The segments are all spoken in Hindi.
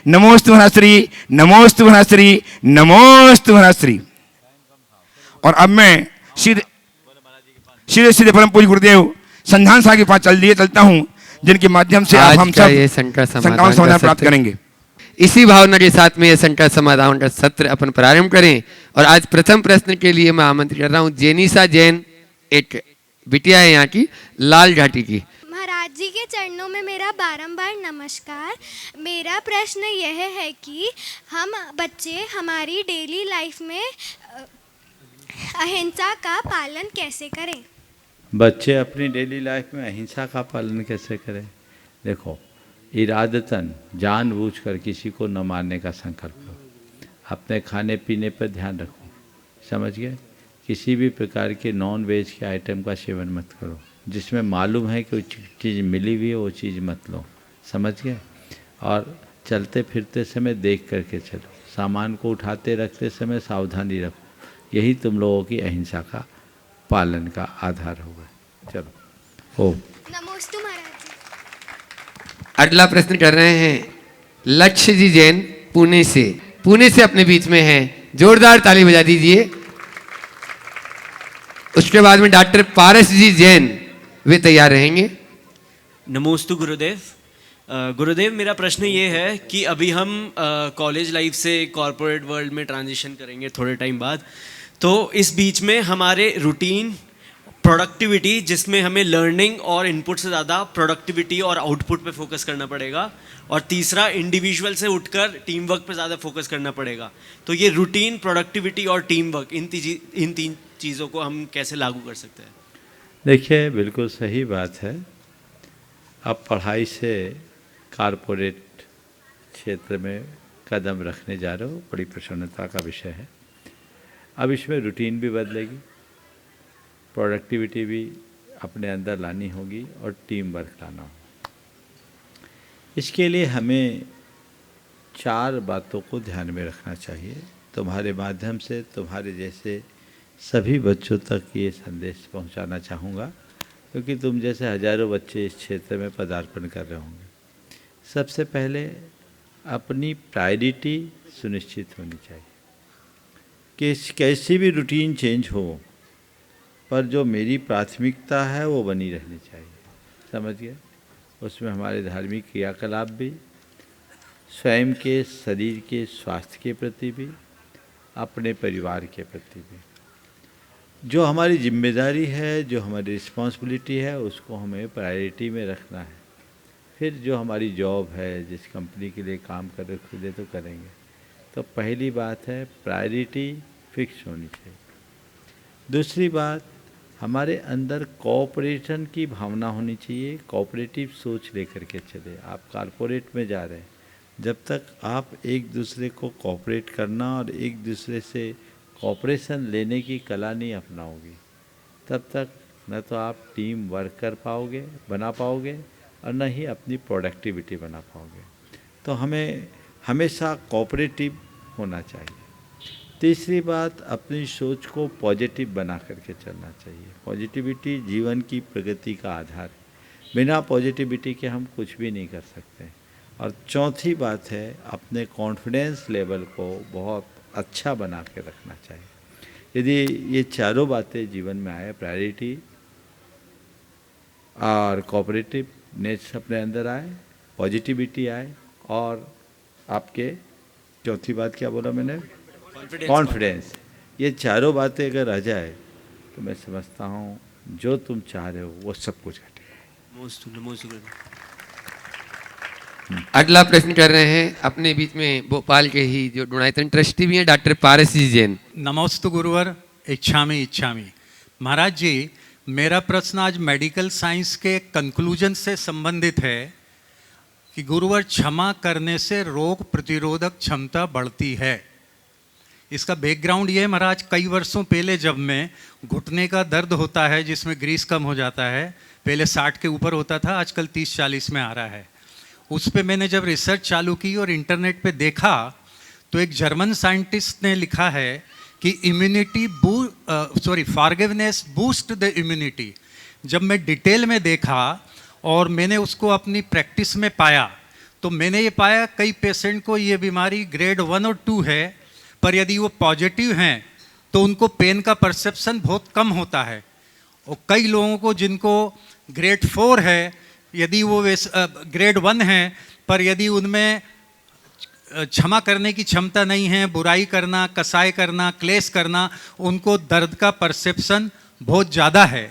नमोस्तु वनश्री, नमोस्तु वनश्री, नमोस्तु वनश्री। और अब मैं सीधे सीधे सीधे परम पूज्य गुरुदेव संधान साहब के पास चलता हूँ, जिनके माध्यम से आप हम सब शंकाओं का समाधान प्राप्त करेंगे। इसी भावना के साथ में ये शंका समाधान का सत्र अपन प्रारंभ करें। और आज प्रथम प्रश्न के लिए मैं आमंत्रित कर रहा हूँ जेनिसा जैन, एक बिटिया है यहाँ की, लाल घाटी की। महाराज जी के चरणों में मेरा बारंबार नमस्कार। मेरा प्रश्न यह है कि हम बच्चे हमारी डेली लाइफ में अहिंसा का पालन कैसे करें? बच्चे अपनी डेली लाइफ में अहिंसा का पालन कैसे करें? देखो, इरादतन जानबूझकर किसी को न मारने का संकल्प लो। अपने खाने पीने पर ध्यान रखो, समझ गए? किसी भी प्रकार के नॉन वेज के आइटम का सेवन मत करो। जिसमें मालूम है कि वो चीज़ मिली हुई है वो चीज़ मत लो, समझ गए? और चलते फिरते समय देख करके चलो। सामान को उठाते रखते समय सावधानी रखो। यही तुम लोगों की अहिंसा का पालन का आधार होगा। चलो, ओम नमोस्तु महाराज जी। अगला प्रश्न कर रहे हैं लक्ष्य जी जैन, पुणे से अपने बीच में हैं। जोरदार ताली बजा दीजिए। उसके बाद में डॉक्टर पारस जी जैन, वे तैयार रहेंगे। नमोस्तु गुरुदेव। गुरुदेव, मेरा प्रश्न ये है कि अभी हम कॉलेज लाइफ से कॉरपोरेट वर्ल्ड में ट्रांजिशन करेंगे थोड़े टाइम बाद। तो इस बीच में हमारे रूटीन, प्रोडक्टिविटी, जिसमें हमें लर्निंग और इनपुट से ज़्यादा प्रोडक्टिविटी और आउटपुट पे फोकस करना पड़ेगा। और तीसरा, इंडिविजुअल से उठकर टीम वर्क पे ज़्यादा फोकस करना पड़ेगा। तो ये रूटीन, प्रोडक्टिविटी और टीम वर्क, इन तीन चीज़ों को हम कैसे लागू कर सकते हैं? देखिए, बिल्कुल सही बात है। अब पढ़ाई से कारपोरेट क्षेत्र में कदम रखने जा रहे हो, बड़ी प्रसन्नता का विषय है। अब इसमें रूटीन भी बदलेगी, प्रोडक्टिविटी भी अपने अंदर लानी होगी और टीम वर्क लाना होगा। इसके लिए हमें 4 बातों को ध्यान में रखना चाहिए। तुम्हारे माध्यम से तुम्हारे जैसे सभी बच्चों तक ये संदेश पहुंचाना चाहूँगा, क्योंकि तुम जैसे हजारों बच्चे इस क्षेत्र में पदार्पण कर रहे होंगे। सबसे पहले अपनी प्रायोरिटी सुनिश्चित होनी चाहिए कि कैसी भी रूटीन चेंज हो, पर जो मेरी प्राथमिकता है वो बनी रहनी चाहिए, समझ गए? उसमें हमारे धार्मिक क्रियाकलाप भी, स्वयं के शरीर के स्वास्थ्य के प्रति भी, अपने परिवार के प्रति भी, जो हमारी जिम्मेदारी है, जो हमारी रिस्पॉन्सिबिलिटी है, उसको हमें प्रायोरिटी में रखना है। फिर जो हमारी जॉब है, जिस कंपनी के लिए काम कर रहे खुद तो करेंगे। तो पहली बात है प्रायोरिटी फिक्स होनी चाहिए। दूसरी बात, हमारे अंदर कोऑपरेशन की भावना होनी चाहिए। कोऑपरेटिव सोच लेकर के चले। आप कारपोरेट में जा रहे हैं, जब तक आप एक दूसरे को कोऑपरेट करना और एक दूसरे से कोऑपरेशन लेने की कला नहीं अपनाओगे, तब तक न तो आप टीम वर्क कर पाओगे, बना पाओगे, और न ही अपनी प्रोडक्टिविटी बना पाओगे। तो हमें हमेशा कोऑपरेटिव होना चाहिए। तीसरी बात, अपनी सोच को पॉजिटिव बना करके चलना चाहिए। पॉजिटिविटी जीवन की प्रगति का आधार है। बिना पॉजिटिविटी के हम कुछ भी नहीं कर सकते। और चौथी बात है, अपने कॉन्फिडेंस लेवल को बहुत अच्छा बना के रखना चाहिए। यदि ये चारों बातें जीवन में आए, प्रायोरिटी और कोऑपरेटिवनेस अपने अंदर आए, पॉजिटिविटी आए, और आपके चौथी बात क्या बोला मैंने? कॉन्फिडेंस। ये चारों बातें अगर आ जाए तो मैं समझता हूँ जो तुम चाह रहे हो वो सब कुछ घटेगा। अगला प्रश्न कर रहे हैं अपने बीच में भोपाल के ही जो डोनायतन ट्रस्टी भी हैं, डॉक्टर पारस जी जैन। नमोस्तु गुरुवर, इच्छामी। महाराज जी, मेरा प्रश्न आज मेडिकल साइंस के कंक्लूजन से संबंधित है कि गुरुवर, क्षमा करने से रोग प्रतिरोधक क्षमता बढ़ती है। इसका बैकग्राउंड ये है महाराज, कई वर्षों पहले जब मैं घुटने का दर्द होता है जिसमें ग्रीस कम हो जाता है, पहले 60 के ऊपर होता था, आजकल 30-40 में आ रहा है। उस पर मैंने जब रिसर्च चालू की और इंटरनेट पे देखा तो एक जर्मन साइंटिस्ट ने लिखा है कि फॉरगिवनेस बूस्ट द इम्यूनिटी। जब मैं डिटेल में देखा और मैंने उसको अपनी प्रैक्टिस में पाया तो मैंने ये पाया कई पेशेंट को ये बीमारी ग्रेड 1 और 2 है, पर यदि वो पॉजिटिव हैं तो उनको पेन का परसेप्शन बहुत कम होता है। और कई लोगों को जिनको ग्रेड 4 है, यदि वो ग्रेड 1 है पर यदि उनमें क्षमा करने की क्षमता नहीं है, बुराई करना, कसाई करना, क्लेश करना, उनको दर्द का परसेप्शन बहुत ज़्यादा है।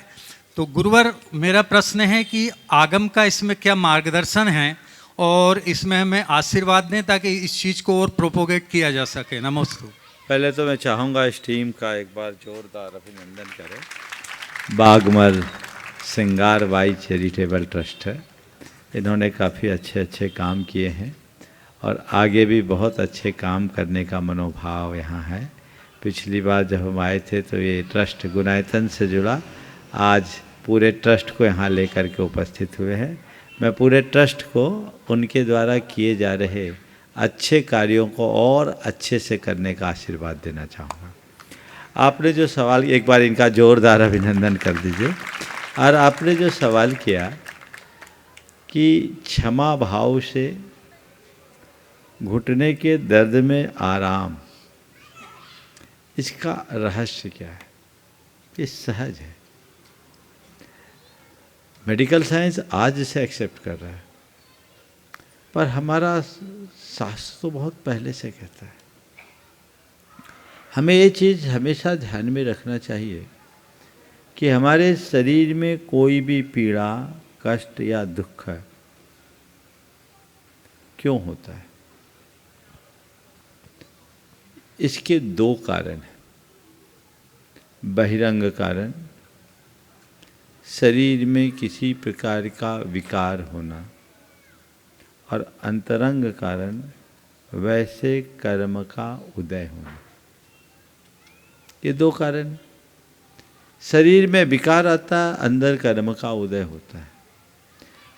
तो गुरुवर, मेरा प्रश्न है कि आगम का इसमें क्या मार्गदर्शन है और इसमें हमें आशीर्वाद दें ताकि इस चीज़ को और प्रोपोगेट किया जा सके। नमस्ते। पहले तो मैं चाहूँगा इस टीम का एक बार जोरदार अभिनंदन करें। बागमल सिंगार बाई चैरिटेबल ट्रस्ट है, इन्होंने काफ़ी अच्छे काम किए हैं और आगे भी बहुत अच्छे काम करने का मनोभाव यहाँ है। पिछली बार जब हम आए थे तो ये ट्रस्ट गुनायतन से जुड़ा, आज पूरे ट्रस्ट को यहाँ लेकर के उपस्थित हुए हैं। मैं पूरे ट्रस्ट को उनके द्वारा किए जा रहे अच्छे कार्यों को और अच्छे से करने का आशीर्वाद देना चाहूँगा। आपने जो सवाल, एक बार इनका जोरदार अभिनंदन कर दीजिए। और आपने जो सवाल किया कि क्षमा भाव से घुटने के दर्द में आराम, इसका रहस्य क्या है? ये सहज है। मेडिकल साइंस आज इसे एक्सेप्ट कर रहा है, पर हमारा शास्त्र तो बहुत पहले से कहता है। हमें ये चीज़ हमेशा ध्यान में रखना चाहिए कि हमारे शरीर में कोई भी पीड़ा, कष्ट या दुख क्यों होता है। इसके दो कारण हैं। बहिरंग कारण, शरीर में किसी प्रकार का विकार होना, और अंतरंग कारण वैसे कर्म का उदय होना। ये दो कारण। शरीर में विकार आता है, अंदर कर्म का उदय होता है।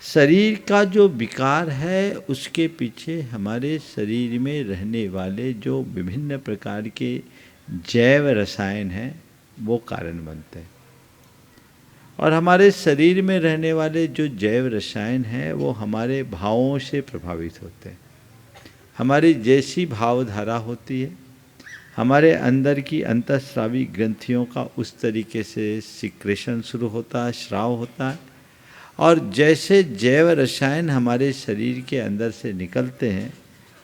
शरीर का जो विकार है उसके पीछे हमारे शरीर में रहने वाले जो विभिन्न प्रकार के जैव रसायन हैं वो कारण बनते हैं। और हमारे शरीर में रहने वाले जो जैव रसायन हैं वो हमारे भावों से प्रभावित होते हैं। हमारी जैसी भावधारा होती है, हमारे अंदर की अंतःस्रावी ग्रंथियों का उस तरीके से सिक्रेशन शुरू होता है, स्राव होता है। और जैसे जैव रसायन हमारे शरीर के अंदर से निकलते हैं,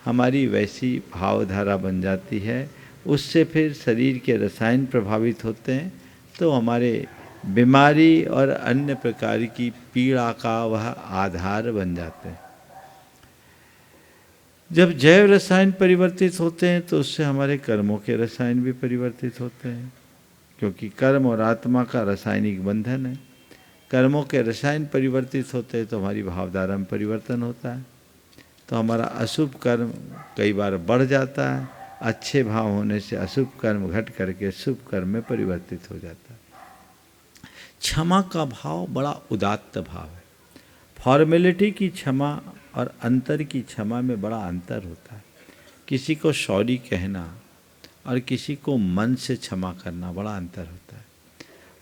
हमारी वैसी भावधारा बन जाती है। उससे फिर शरीर के रसायन प्रभावित होते हैं, तो हमारे बीमारी और अन्य प्रकार की पीड़ा का वह आधार बन जाते हैं। जब जैव रसायन परिवर्तित होते हैं तो उससे हमारे कर्मों के रसायन भी परिवर्तित होते हैं, क्योंकि कर्म और आत्मा का रासायनिक बंधन है। कर्मों के रसायन परिवर्तित होते हैं तो हमारी भावधारा में परिवर्तन होता है, तो हमारा अशुभ कर्म कई बार बढ़ जाता है। अच्छे भाव होने से अशुभ कर्म घट करके शुभ कर्म में परिवर्तित हो जाता है। क्षमा का भाव बड़ा उदात्त भाव है। फॉर्मेलिटी की क्षमा और अंतर की क्षमा में बड़ा अंतर होता है। किसी को सॉरी कहना और किसी को मन से क्षमा करना बड़ा अंतर होता है।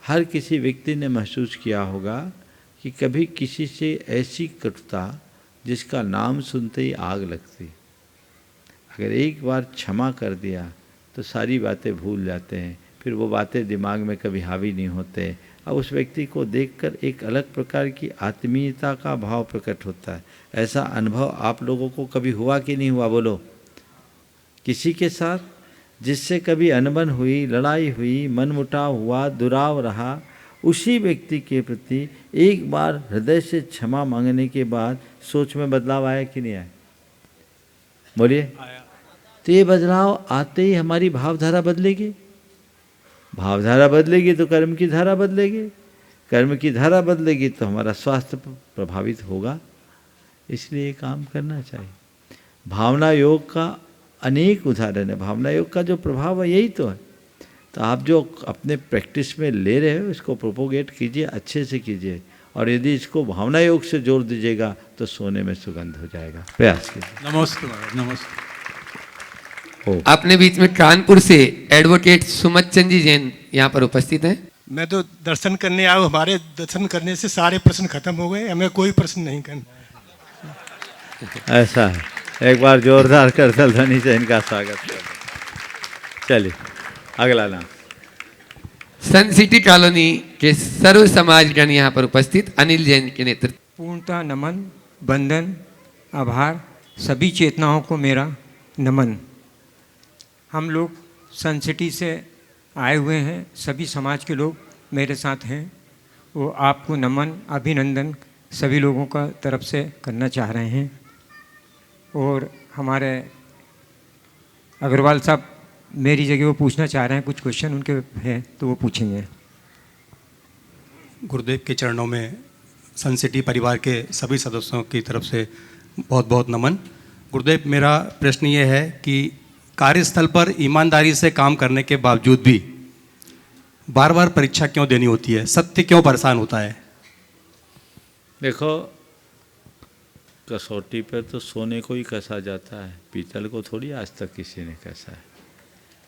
हर किसी व्यक्ति ने महसूस किया होगा कि कभी किसी से ऐसी कटुता जिसका नाम सुनते ही आग लगती, अगर एक बार क्षमा कर दिया तो सारी बातें भूल जाते हैं, फिर वो बातें दिमाग में कभी हावी नहीं होते। अब उस व्यक्ति को देखकर एक अलग प्रकार की आत्मीयता का भाव प्रकट होता है। ऐसा अनुभव आप लोगों को कभी हुआ कि नहीं हुआ? बोलो। किसी के साथ जिससे कभी अनबन हुई, लड़ाई हुई, मनमुटाव हुआ, दुराव रहा, उसी व्यक्ति के प्रति एक बार हृदय से क्षमा मांगने के बाद सोच में बदलाव आया कि नहीं आया? बोलिए। तो ये बदलाव आते ही हमारी भावधारा बदलेगी। भावधारा बदलेगी तो कर्म की धारा बदलेगी, कर्म की धारा बदलेगी तो हमारा स्वास्थ्य प्रभावित होगा। इसलिए ये काम करना चाहिए। भावना योग का अनेक उदाहरण है। भावना योग का जो प्रभाव है यही तो है। तो आप जो अपने प्रैक्टिस में ले रहे हो इसको प्रोपोगेट कीजिए, अच्छे से कीजिए, और यदि इसको भावना योग से जोड़ दीजिएगा तो सोने में सुगंध हो जाएगा। प्रयास कीजिए। नमस्ते नमस्ते। अपने बीच में कानपुर से एडवोकेट सुमत चंद जी जैन यहाँ पर उपस्थित हैं। मैं तो दर्शन करने आया हूँ। हमारे दर्शन करने से सारे प्रश्न खत्म हो गए, हमें कोई प्रश्न नहीं करना। ऐसा है। एक बार जोरदार करतल ध्वनि से इनका स्वागत करें। चलिए अगला नाम। सन सिटी कॉलोनी के सर्व समाजगण यहाँ पर उपस्थित अनिल जैन के नेतृत्व। पूर्णतः नमन, वंदन, आभार, सभी चेतनाओं को मेरा नमन। हम लोग सन सिटी से आए हुए हैं, सभी समाज के लोग मेरे साथ हैं। वो आपको नमन, अभिनंदन सभी लोगों का तरफ से करना चाह रहे हैं। और हमारे अग्रवाल साहब मेरी जगह वो पूछना चाह रहे हैं, कुछ क्वेश्चन उनके हैं तो वो पूछेंगे। गुरुदेव के चरणों में सन सिटी परिवार के सभी सदस्यों की तरफ से बहुत बहुत नमन। गुरुदेव, मेरा प्रश्न ये है कि कार्यस्थल पर ईमानदारी से काम करने के बावजूद भी बार बार परीक्षा क्यों देनी होती है? सत्य क्यों परेशान होता है? देखो, कसौटी पर तो सोने को ही कसा जाता है, पीतल को थोड़ी आज तक किसी ने कसा है।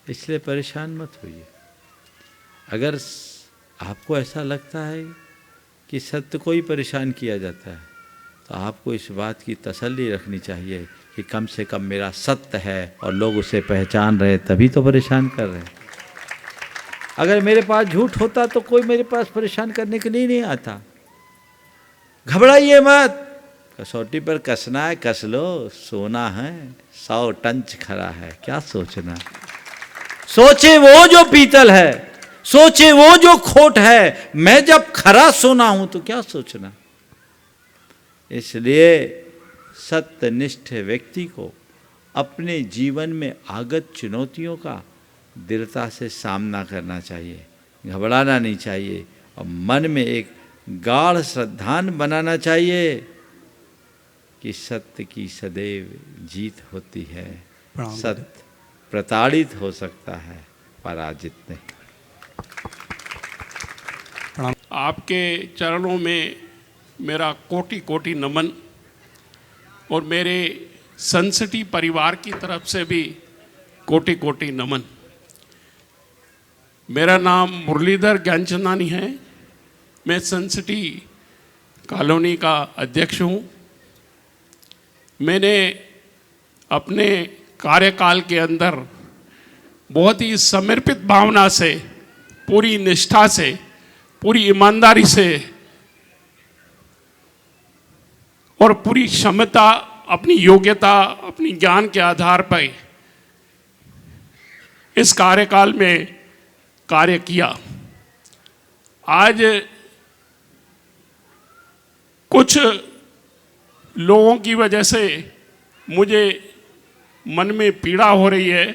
इसलिए परेशान मत होइए। अगर आपको ऐसा लगता है कि सत्य को ही परेशान किया जाता है तो आपको इस बात की तसल्ली रखनी चाहिए कि कम से कम मेरा सत्य है और लोग उसे पहचान रहे, तभी तो परेशान कर रहे हैं। अगर मेरे पास झूठ होता तो कोई मेरे पास परेशान करने के लिए नहीं आता। घबराइए मत, कसौटी पर कसना है कस लो, सोना है 100 टंच खरा है, क्या सोचना। सोचे वो जो पीतल है, सोचे वो जो खोट है, मैं जब खरा सोना हूं तो क्या सोचना। इसलिए सत्यनिष्ठ व्यक्ति को अपने जीवन में आगत चुनौतियों का दृढ़ता से सामना करना चाहिए, घबराना नहीं चाहिए और मन में एक गाढ़ श्रद्धान बनाना चाहिए कि सत्य की सदैव जीत होती है। सत्य प्रताड़ित हो सकता है, पराजित नहीं। आपके चरणों में मेरा कोटि कोटि नमन और मेरे सन सिटी परिवार की तरफ से भी कोटि कोटि नमन। मेरा नाम मुरलीधर ज्ञानचंदानी है। मैं सन सिटी कॉलोनी का अध्यक्ष हूँ। मैंने अपने कार्यकाल के अंदर बहुत ही समर्पित भावना से, पूरी निष्ठा से, पूरी ईमानदारी से और पूरी क्षमता, अपनी योग्यता, अपनी ज्ञान के आधार पर इस कार्यकाल में कार्य किया। आज कुछ लोगों की वजह से मुझे मन में पीड़ा हो रही है,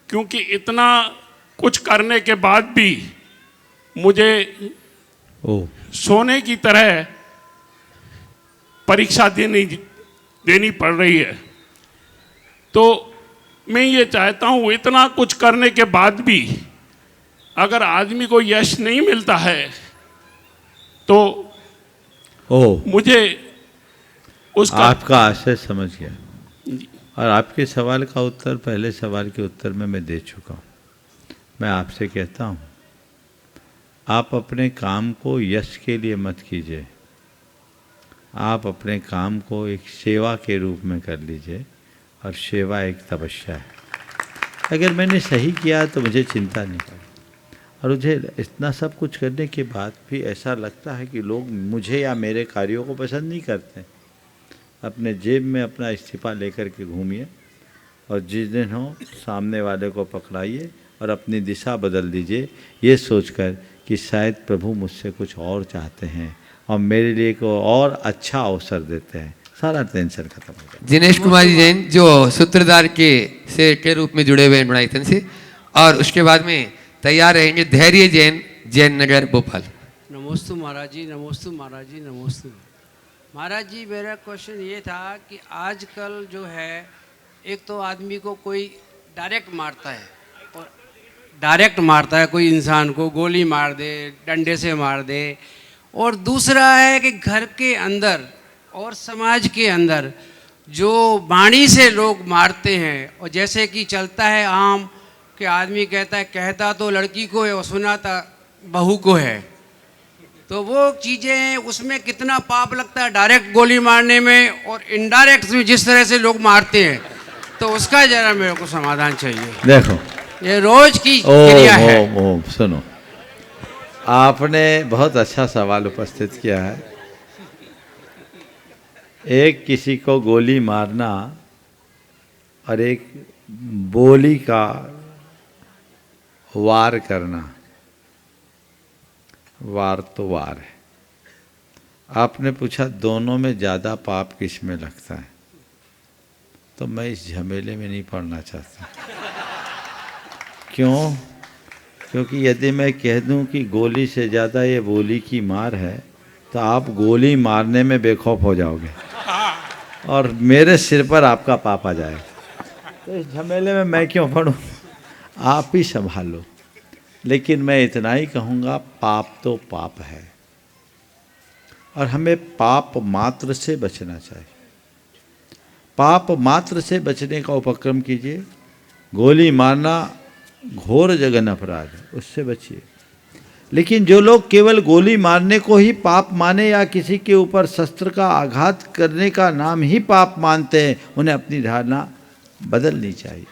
क्योंकि इतना कुछ करने के बाद भी मुझे सोने की तरह परीक्षा देनी पड़ रही है। तो मैं ये चाहता हूँ, इतना कुछ करने के बाद भी अगर आदमी को यश नहीं मिलता है तो मुझे उसका आपका आशय समझ गया और आपके सवाल का उत्तर पहले सवाल के उत्तर में मैं दे चुका हूँ। मैं आपसे कहता हूँ, आप अपने काम को यश के लिए मत कीजिए, आप अपने काम को एक सेवा के रूप में कर लीजिए और सेवा एक तपस्या है। अगर मैंने सही किया तो मुझे चिंता नहीं है, और मुझे इतना सब कुछ करने के बाद भी ऐसा लगता है कि लोग मुझे या मेरे कार्यों को पसंद नहीं करते, अपने जेब में अपना इस्तीफा लेकर के घूमिए और जिस दिन हो सामने वाले को पकड़ाइए और अपनी दिशा बदल दीजिए, ये सोचकर कि शायद प्रभु मुझसे कुछ और चाहते हैं और मेरे लिए को और अच्छा अवसर देते हैं। सारा टेंशन खत्म हो जाए। जिनेश कुमार जैन जो सूत्रधार के रूप में जुड़े हुए हैं बनाईथन से, और उसके बाद में तैयार रहेंगे धैर्य जैन, जैन नगर भोपाल। नमोस्तु महाराज जी, नमोस्तु महाराज जी, नमोस्तु महाराज जी। मेरा क्वेश्चन ये था कि आजकल जो है, एक तो आदमी को कोई डायरेक्ट मारता है, और डायरेक्ट मारता है कोई इंसान को, गोली मार दे, डंडे से मार दे, और दूसरा है कि घर के अंदर और समाज के अंदर जो वाणी से लोग मारते हैं, और जैसे कि चलता है आम कि आदमी कहता है, कहता तो लड़की को है और सुनाता बहू को है। तो वो चीज़ें उसमें कितना पाप लगता है डायरेक्ट गोली मारने में और इनडायरेक्ट में जिस तरह से लोग मारते हैं, तो उसका जरा मेरे को समाधान चाहिए। देखो ये रोज की क्रिया है। सुनो, आपने बहुत अच्छा सवाल उपस्थित किया है। एक किसी को गोली मारना और एक बोली का वार करना, वार तो वार है। आपने पूछा दोनों में ज़्यादा पाप किस में लगता है, तो मैं इस झमेले में नहीं पड़ना चाहता। क्यों? क्योंकि यदि मैं कह दूं कि गोली से ज़्यादा ये बोली की मार है, तो आप गोली मारने में बेखौफ हो जाओगे और मेरे सिर पर आपका पाप आ जाएगा। तो इस झमेले में मैं क्यों पढ़ूं? आप ही संभालो। लेकिन मैं इतना ही कहूँगा, पाप तो पाप है और हमें पाप मात्र से बचना चाहिए। पाप मात्र से बचने का उपक्रम कीजिए। गोली मारना घोर जघन अपराध है, उससे बचिए। लेकिन जो लोग केवल गोली मारने को ही पाप माने या किसी के ऊपर शस्त्र का आघात करने का नाम ही पाप मानते हैं, उन्हें अपनी धारणा बदलनी चाहिए।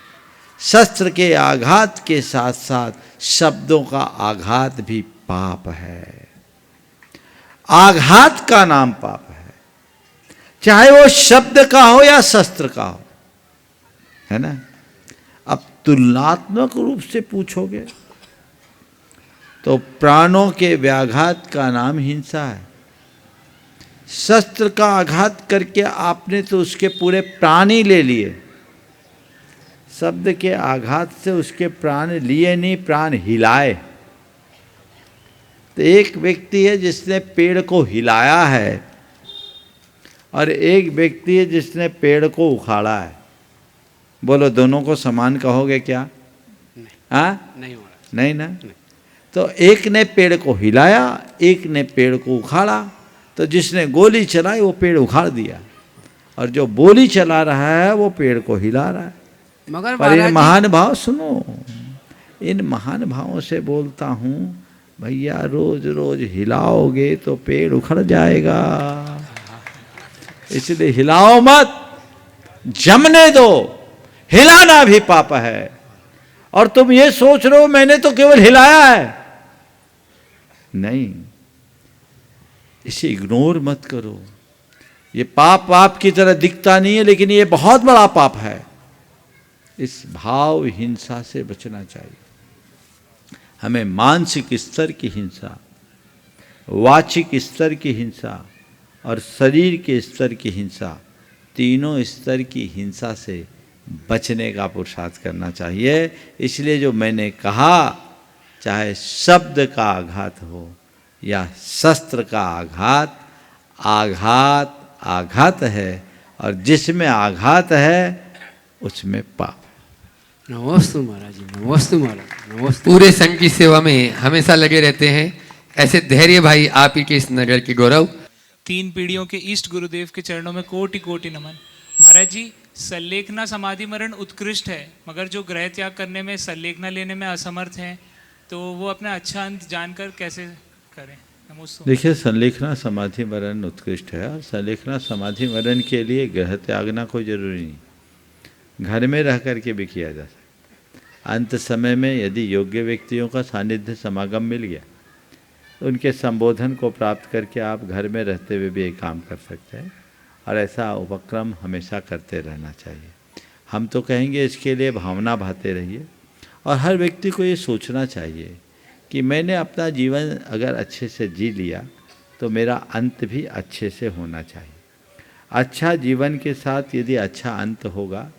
शस्त्र के आघात के साथ साथ शब्दों का आघात भी पाप है। आघात का नाम पाप है, चाहे वो शब्द का हो या शस्त्र का हो, है ना। अब तुलनात्मक रूप से पूछोगे तो प्राणों के व्याघात का नाम हिंसा है। शस्त्र का आघात करके आपने तो उसके पूरे प्राण ही ले लिए। शब्द के आघात से उसके प्राण लिए नहीं, प्राण हिलाए। तो एक व्यक्ति है जिसने पेड़ को हिलाया है और एक व्यक्ति है जिसने पेड़ को उखाड़ा है। बोलो, दोनों को समान कहोगे क्या? हाँ, नहीं हो रहा। नहीं ना। नहीं। तो एक ने पेड़ को हिलाया, एक ने पेड़ को उखाड़ा। तो जिसने गोली चलाई वो पेड़ उखाड़ दिया और जो बोली चला रहा है वो पेड़ को हिला रहा है। मगर पर इन महान भाव, सुनो, इन महान भावों से बोलता हूँ, भैया रोज रोज हिलाओगे तो पेड़ उखड़ जाएगा। इसलिए हिलाओ मत, जमने दो। हिलाना भी पाप है। और तुम ये सोच रहे हो मैंने तो केवल हिलाया है, नहीं, इसे इग्नोर मत करो। ये पाप पाप की तरह दिखता नहीं है, लेकिन ये बहुत बड़ा पाप है। इस भाव हिंसा से बचना चाहिए। हमें मानसिक स्तर की हिंसा, वाचिक स्तर की हिंसा और शरीर के स्तर की हिंसा, तीनों स्तर की हिंसा से बचने का पुरुषार्थ करना चाहिए। इसलिए जो मैंने कहा, चाहे शब्द का आघात हो या शस्त्र का आघात, आघात आघात है और जिसमें आघात है उसमें पाप। नमस्ते महाराज जी, नमस्ते महाराज, नमस्ते। पूरे संघ की सेवा में हमेशा लगे रहते हैं, ऐसे धैर्य भाई आप ही के इस नगर की गौरव। 3 पीढ़ियों के इष्ट गुरुदेव के चरणों में कोटि कोटि नमन। महाराज जी, संलेखना समाधि मरण उत्कृष्ट है, मगर जो ग्रह त्याग करने में, संलेखना लेने में असमर्थ हैं, तो वो अपना अच्छा अंत जानकर कैसे करें? नमस्ते। देखिए, संलेखना समाधि मरण उत्कृष्ट है और संलेखना समाधि मरण के लिए ग्रह त्यागना कोई जरूरी नहीं, घर में रह करके भी किया जा सकता। अंत समय में यदि योग्य व्यक्तियों का सानिध्य समागम मिल गया तो उनके संबोधन को प्राप्त करके आप घर में रहते हुए भी एक काम कर सकते हैं और ऐसा उपक्रम हमेशा करते रहना चाहिए। हम तो कहेंगे इसके लिए भावना भाते रहिए और हर व्यक्ति को ये सोचना चाहिए कि मैंने अपना जीवन अगर अच्छे से जी लिया तो मेरा अंत भी अच्छे से होना चाहिए। अच्छा जीवन के साथ यदि अच्छा अंत होगा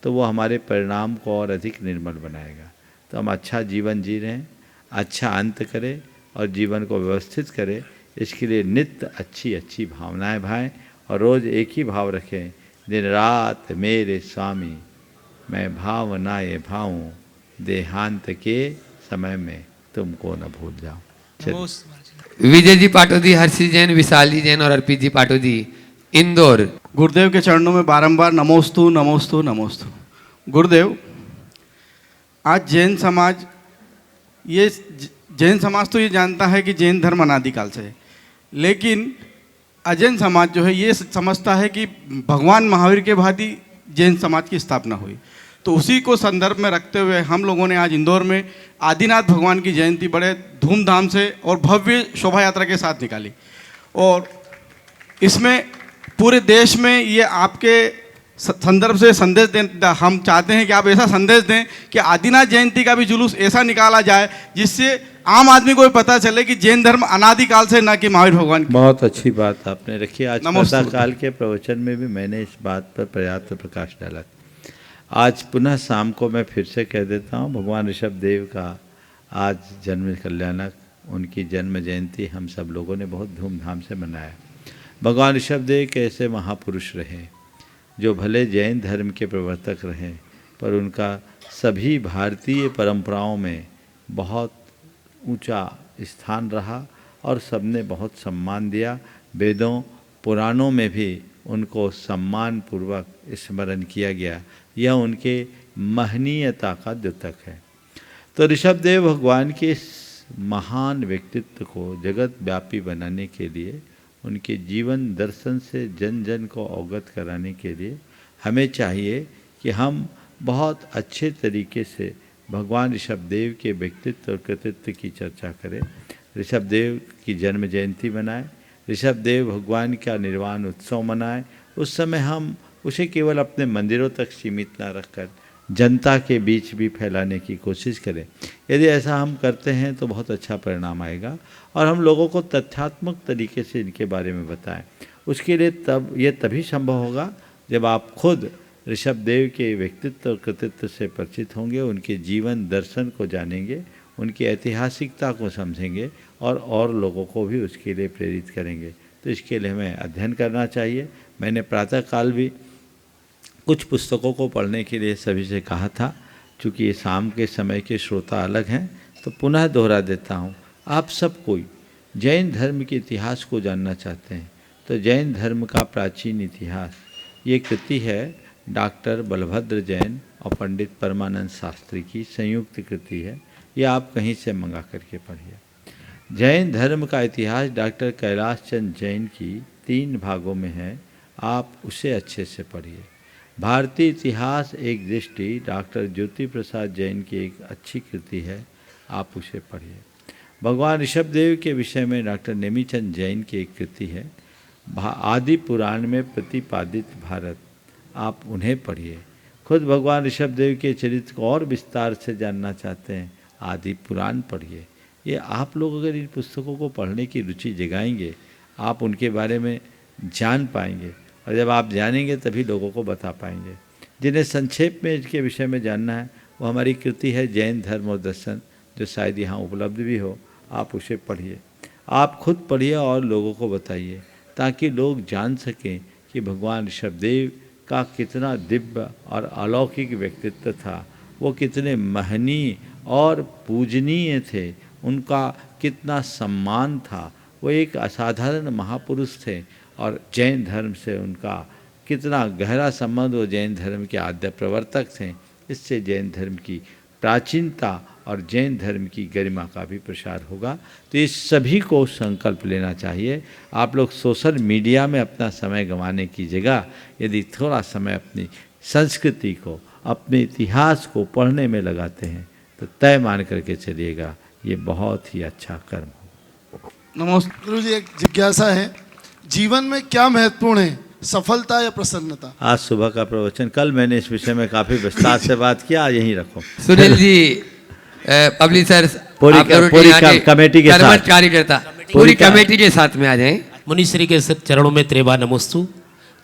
तो वो हमारे परिणाम को और अधिक निर्मल बनाएगा। तो हम अच्छा जीवन जी रहे हैं, अच्छा अंत करें और जीवन को व्यवस्थित करें। इसके लिए नित्य अच्छी अच्छी भावनाएं भाएं और रोज़ एक ही भाव रखें, दिन रात मेरे स्वामी मैं भावनाएं भाऊं, देहांत के समय में तुमको न भूल जाऊं। विजय जी पाटोदी, हर्षी जैन, विशाली जैन और अर्पित जी पाटोदी, इंदौर। गुरुदेव के चरणों में बारंबार नमोस्तु नमोस्तु नमोस्तु। गुरुदेव, आज जैन समाज तो ये जानता है कि जैन धर्म अनादिकाल से है, लेकिन अजैन समाज जो है ये समझता है कि भगवान महावीर के भांति जैन समाज की स्थापना हुई। तो उसी को संदर्भ में रखते हुए हम लोगों ने आज इंदौर में आदिनाथ भगवान की जयंती बड़े धूमधाम से और भव्य शोभा यात्रा के साथ निकाली। और इसमें पूरे देश में ये आपके संदर्भ से संदेश दें, हम चाहते हैं कि आप ऐसा संदेश दें कि आदिनाथ जयंती का भी जुलूस ऐसा निकाला जाए जिससे आम आदमी को भी पता चले कि जैन धर्म अनादिकाल से न कि महावीर भगवान की। बहुत अच्छी बात आपने रखी। आज प्रातः काल के प्रवचन में भी मैंने इस बात पर पर्याप्त प्रकाश डाला। आज पुनः शाम को मैं फिर से कह देता हूँ, भगवान ऋषभ देव का आज जन्म कल्याणक, उनकी जन्म जयंती हम सब लोगों ने बहुत धूमधाम से मनाया। भगवान ऋषभ देव कैसे महापुरुष रहे, जो भले जैन धर्म के प्रवर्तक रहे, पर उनका सभी भारतीय परंपराओं में बहुत ऊंचा स्थान रहा और सबने बहुत सम्मान दिया। वेदों पुराणों में भी उनको सम्मान पूर्वक स्मरण किया गया। यह उनके महनीयता का द्योतक है। तो ऋषभदेव भगवान के इस महान व्यक्तित्व को जगत व्यापी बनाने के लिए, उनके जीवन दर्शन से जन जन को अवगत कराने के लिए हमें चाहिए कि हम बहुत अच्छे तरीके से भगवान ऋषभदेव के व्यक्तित्व और कृतित्व की चर्चा करें, ऋषभदेव की जन्म जयंती मनाएं, ऋषभदेव भगवान का निर्वाण उत्सव मनाएं। उस समय हम उसे केवल अपने मंदिरों तक सीमित ना रखकर जनता के बीच भी फैलाने की कोशिश करें। यदि ऐसा हम करते हैं तो बहुत अच्छा परिणाम आएगा और हम लोगों को तथ्यात्मक तरीके से इनके बारे में बताएं। उसके लिए ये तभी संभव होगा जब आप खुद ऋषभदेव के व्यक्तित्व और कृतित्व से परिचित होंगे, उनके जीवन दर्शन को जानेंगे, उनकी ऐतिहासिकता को समझेंगे और लोगों को भी उसके लिए प्रेरित करेंगे। तो इसके लिए हमें अध्ययन करना चाहिए। मैंने प्रातःकाल भी कुछ पुस्तकों को पढ़ने के लिए सभी से कहा था। चूँकि ये शाम के समय के श्रोता अलग हैं तो पुनः दोहरा देता हूँ। आप सब कोई जैन धर्म के इतिहास को जानना चाहते हैं तो जैन धर्म का प्राचीन इतिहास, ये कृति है डॉक्टर बलभद्र जैन और पंडित परमानंद शास्त्री की संयुक्त कृति है। ये आप कहीं से मंगा करके पढ़िए। जैन धर्म का इतिहास डॉक्टर कैलाश चंद जैन की 3 भागों में है, आप उसे अच्छे से पढ़िए। भारतीय इतिहास एक दृष्टि डॉक्टर ज्योति प्रसाद जैन की एक अच्छी कृति है, आप उसे पढ़िए। भगवान ऋषभदेव के विषय में डॉक्टर नेमीचंद जैन की एक कृति है आदि पुराण में प्रतिपादित भारत, आप उन्हें पढ़िए। खुद भगवान ऋषभदेव के चरित्र को और विस्तार से जानना चाहते हैं, आदि पुराण पढ़िए। ये आप लोग अगर इन पुस्तकों को पढ़ने की रुचि जगाएंगे, आप उनके बारे में जान पाएंगे और जब आप जानेंगे तभी लोगों को बता पाएंगे। जिन्हें संक्षेप में इसके विषय में जानना है वो हमारी कृति है जैन धर्म और दर्शन, जो शायद यहाँ उपलब्ध भी हो, आप उसे पढ़िए। आप खुद पढ़िए और लोगों को बताइए ताकि लोग जान सकें कि भगवान ऋषभदेव का कितना दिव्य और अलौकिक व्यक्तित्व था, वो कितने महनीय और पूजनीय थे, उनका कितना सम्मान था, वो एक असाधारण महापुरुष थे और जैन धर्म से उनका कितना गहरा संबंध, वो जैन धर्म के आद्य प्रवर्तक थे। इससे जैन धर्म की प्राचीनता और जैन धर्म की गरिमा का भी प्रसार होगा। तो इस सभी को संकल्प लेना चाहिए। आप लोग सोशल मीडिया में अपना समय गंवाने की जगह यदि थोड़ा समय अपनी संस्कृति को, अपने इतिहास को पढ़ने में लगाते हैं तो तय मान करके चलिएगा, ये बहुत ही अच्छा कर्म हो। नमस्कार गुरु जी, एक जिज्ञासा है, जीवन में क्या महत्वपूर्ण है, सफलता या प्रसन्नता? आज सुबह का प्रवचन, कल मैंने इस विषय में काफी विस्तार से बात किया, यहीं रखो। सुनील जी, पब्लिक सर, पूरी कमेटी के साथ, कार्यकर्ता पूरी कमेटी के साथ में आ जाएं। मुनिश्री के चरणों में त्रेबा नमोस्तु,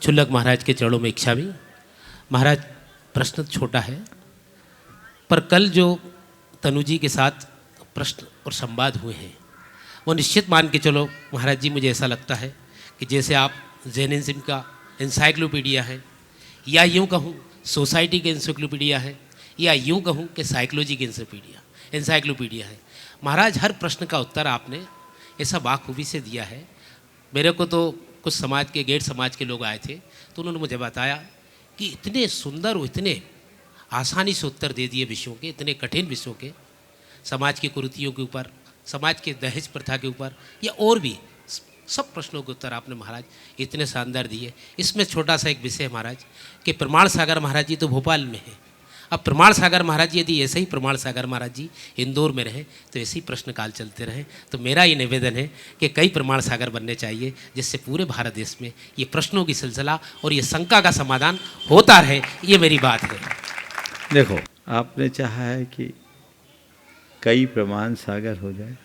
छुल्लक महाराज के चरणों में इच्छामी। महाराज, प्रश्न छोटा है पर कल जो तनु जी के साथ प्रश्न और संवाद हुए हैं वो निश्चित मान के चलो महाराज जी, मुझे ऐसा लगता है कि जैसे आप जैनिज्म का इंसाइक्लोपीडिया है, या यूँ कहूँ सोसाइटी के इंसाइक्लोपीडिया है, या यूँ कहूँ कि साइकोलॉजी की इंसाइक्लोपीडिया है। महाराज, हर प्रश्न का उत्तर आपने ऐसा बाखूबी से दिया है। मेरे को तो कुछ समाज के, गैर समाज के लोग आए थे तो उन्होंने मुझे बताया कि इतने सुंदर और इतने आसानी से उत्तर दे दिए विषयों के, इतने कठिन विषयों के, समाज की कुरीतियों के ऊपर, समाज के दहेज प्रथा के ऊपर, या और भी सब प्रश्नों के उत्तर आपने महाराज इतने शानदार दिए। इसमें छोटा सा एक विषय है महाराज कि प्रमाण सागर महाराज जी तो भोपाल में है। अब प्रमाण सागर महाराज जी यदि ऐसे ही प्रमाण सागर महाराज जी इंदौर में रहे तो ऐसे ही प्रश्नकाल चलते रहे। तो मेरा ये निवेदन है कि कई प्रमाण सागर बनने चाहिए जिससे पूरे भारत देश में ये प्रश्नों की सिलसिला और ये शंका का समाधान होता रहे। ये मेरी बात है। देखो, आपने चाहा है कि कई प्रमाण सागर हो जाए,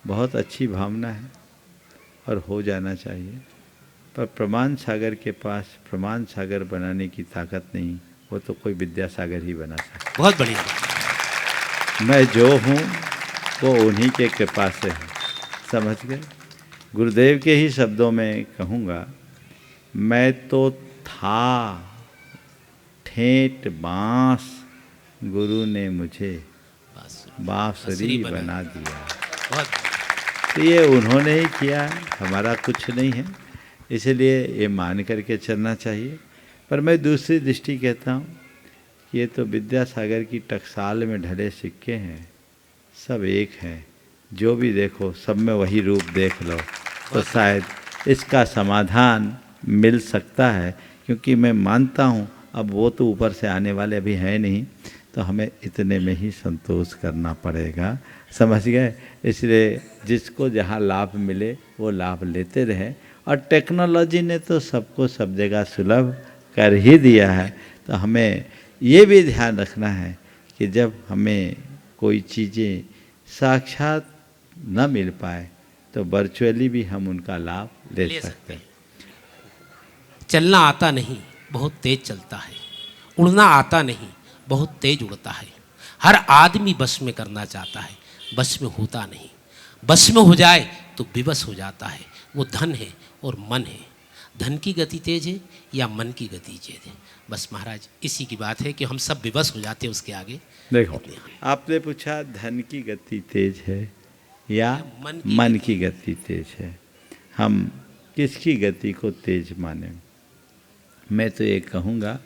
बहुत अच्छी भावना है और हो जाना चाहिए, पर प्रमाण सागर के पास प्रमाण सागर बनाने की ताकत नहीं, वो तो कोई विद्यासागर ही बना सकता। बहुत बढ़िया। मैं जो हूँ वो उन्हीं के कृपा से है, समझ गए। गुरुदेव के ही शब्दों में कहूँगा, मैं तो था ठेठ बांस, गुरु ने मुझे बांसुरी बना दिया। तो ये उन्होंने ही किया, हमारा कुछ नहीं है, इसलिए ये मान करके चलना चाहिए। पर मैं दूसरी दृष्टि कहता हूँ कि ये तो विद्यासागर की टकसाल में ढले सिक्के हैं, सब एक हैं, जो भी देखो सब में वही रूप देख लो तो शायद इसका समाधान मिल सकता है। क्योंकि मैं मानता हूँ अब वो तो ऊपर से आने वाले अभी हैं नहीं, तो हमें इतने में ही संतोष करना पड़ेगा, समझ गए। इसलिए जिसको जहाँ लाभ मिले वो लाभ लेते रहें। और टेक्नोलॉजी ने तो सबको सब जगह सुलभ कर ही दिया है, तो हमें ये भी ध्यान रखना है कि जब हमें कोई चीज़ें साक्षात न मिल पाए तो वर्चुअली भी हम उनका लाभ ले सकते हैं। चलना आता नहीं, बहुत तेज चलता है। उड़ना आता नहीं, बहुत तेज उड़ता है। हर आदमी बस में करना चाहता है, बस में होता नहीं। बस में हो जाए तो विवश हो जाता है। वो धन है और मन है। धन की गति तेज है या मन की गति तेज है? बस महाराज इसी की बात है कि हम सब विवश हो जाते हैं उसके आगे। देखो, आपने पूछा धन की गति तेज है या मन की गति तेज है, हम किसकी गति को तेज माने? मैं तो ये कहूँगा,